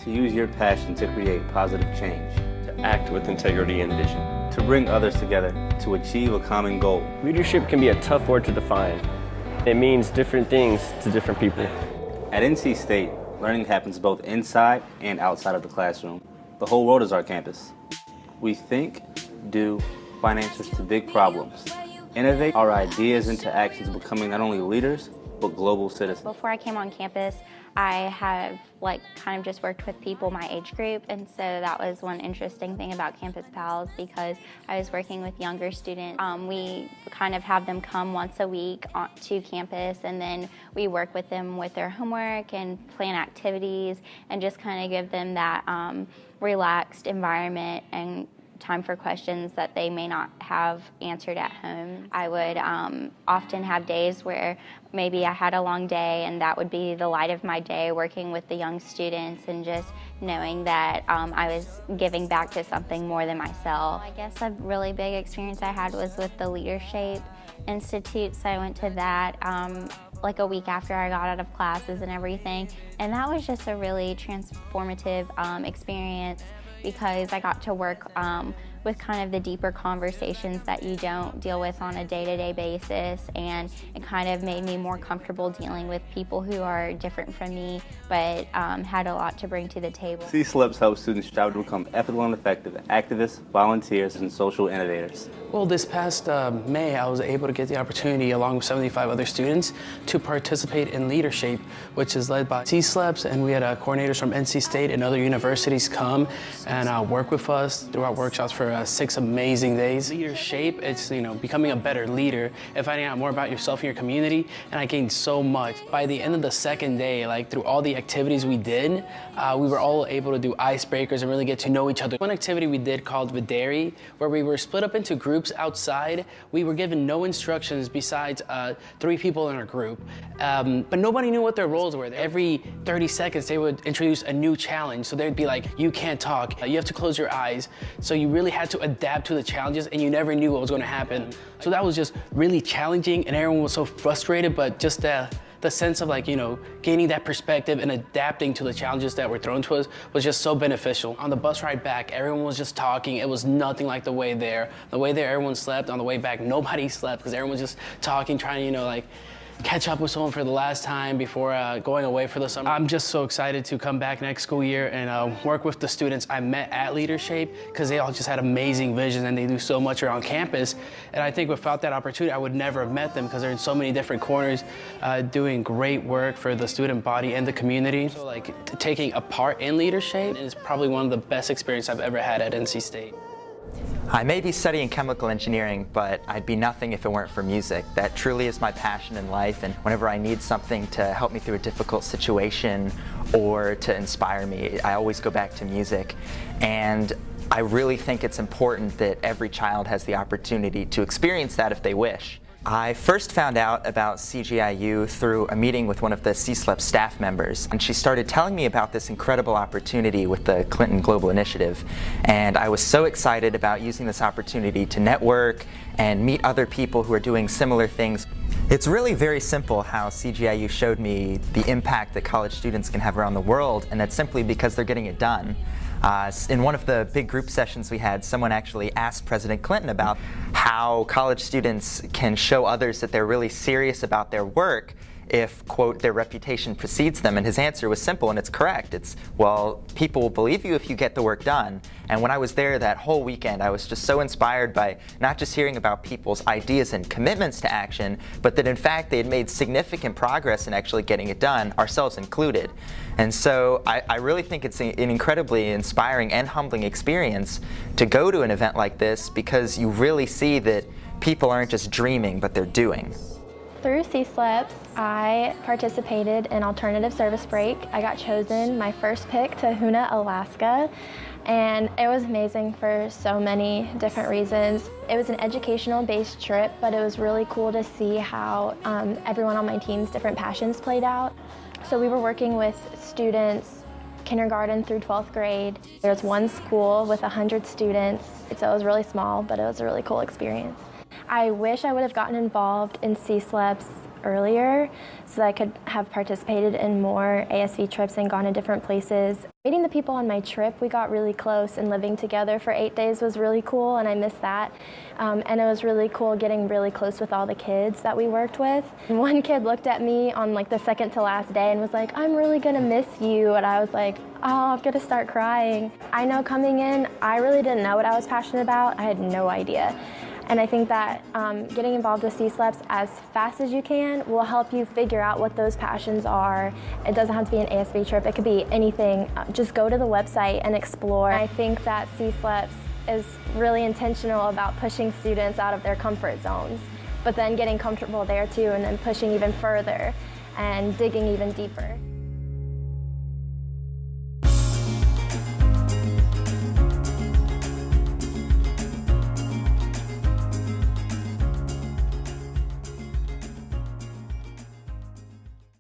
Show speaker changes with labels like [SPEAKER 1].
[SPEAKER 1] To use your passion to create positive change.
[SPEAKER 2] To act with integrity and vision.
[SPEAKER 1] To bring others together to achieve a common goal.
[SPEAKER 2] Leadership can be a tough word to define. It means different things to different people.
[SPEAKER 1] At NC State, learning happens both inside and outside of the classroom. The whole world is our campus. We think, do, find answers to big problems, innovate our ideas into actions, becoming not only leaders, but global citizens.
[SPEAKER 3] Before I came on campus, I have kind of just worked with people my age group, and so that was one interesting thing about Campus Pals because I was working with younger students. We kind of have them come once a week to campus, and then we work with them with their homework and plan activities and just kind of give them that relaxed environment and time for questions that they may not have answered at home. I would often have days where maybe I had a long day and that would be the light of my day, working with the young students and just knowing that I was giving back to something more than myself. I guess a really big experience I had was with the Leadership Institute, so I went to that like a week after I got out of classes and everything, and that was just a really transformative experience because I got to work with kind of the deeper conversations that you don't deal with on a day-to-day basis, and it kind of made me more comfortable dealing with people who are different from me but had a lot to bring to the table.
[SPEAKER 1] CSLEPS helps students strive to become ethical and effective activists, volunteers, and social innovators.
[SPEAKER 4] Well, this past May, I was able to get the opportunity, along with 75 other students, to participate in Leadership, which is led by CSLEPS, and we had coordinators from NC State and other universities come and work with us through our workshops for 6 amazing days. Leadership, it's becoming a better leader and finding out more about yourself and your community, and I gained so much. By the end of the second day, through all the activities we did, we were all able to do icebreakers and really get to know each other. One activity we did called Videri, where we were split up into groups outside. We were given no instructions besides 3 people in our group, but nobody knew what their roles were. Every 30 seconds, they would introduce a new challenge. So they'd be like, you can't talk, you have to close your eyes. So you really had to adapt to the challenges, and you never knew what was going to happen. So that was just really challenging, and everyone was so frustrated, but just the sense of gaining that perspective and adapting to the challenges that were thrown to us was just so beneficial. On the bus ride back, everyone was just talking. It was nothing like the way there. The way there, everyone slept. On the way back, nobody slept because everyone was just talking, trying to, catch up with someone for the last time before going away for the summer. I'm just so excited to come back next school year and work with the students I met at Leadership, because they all just had amazing visions and they do so much around campus. And I think without that opportunity, I would never have met them because they're in so many different corners doing great work for the student body and the community. So taking a part in Leadership is probably one of the best experiences I've ever had at NC State.
[SPEAKER 5] I may be studying chemical engineering, but I'd be nothing if it weren't for music. That truly is my passion in life, and whenever I need something to help me through a difficult situation or to inspire me, I always go back to music. And I really think it's important that every child has the opportunity to experience that if they wish. I first found out about CGIU through a meeting with one of the CSLEPS staff members, and she started telling me about this incredible opportunity with the Clinton Global Initiative, and I was so excited about using this opportunity to network and meet other people who are doing similar things. It's really very simple how CGIU showed me the impact that college students can have around the world, and that's simply because they're getting it done. In one of the big group sessions we had, someone actually asked President Clinton about how college students can show others that they're really serious about their work if, quote, their reputation precedes them. And his answer was simple, and it's correct. It's, well, people will believe you if you get the work done. And when I was there that whole weekend, I was just so inspired by not just hearing about people's ideas and commitments to action, but that in fact they had made significant progress in actually getting it done, ourselves included. And so I really think it's an incredibly inspiring and humbling experience to go to an event like this, because you really see that people aren't just dreaming, but they're doing.
[SPEAKER 6] Through CSLEPS, I participated in Alternative Service Break. I got chosen my first pick to Hoonah, Alaska, and it was amazing for so many different reasons. It was an educational-based trip, but it was really cool to see how everyone on my team's different passions played out. So we were working with students kindergarten through 12th grade. There was one school with 100 students, so it was really small, but it was a really cool experience. I wish I would have gotten involved in CSLEPS earlier so that I could have participated in more ASV trips and gone to different places. Meeting the people on my trip, we got really close, and living together for 8 days was really cool, and I missed that. And it was really cool getting really close with all the kids that we worked with. And one kid looked at me on like the second to last day and was like, "I'm really gonna miss you." And I was like, "Oh, I'm gonna start crying." I know coming in, I really didn't know what I was passionate about. I had no idea. And I think that getting involved with CSLEPS as fast as you can will help you figure out what those passions are. It doesn't have to be an ASV trip, it could be anything. Just go to the website and explore. I think that CSLEPS is really intentional about pushing students out of their comfort zones, but then getting comfortable there too, and then pushing even further and digging even deeper.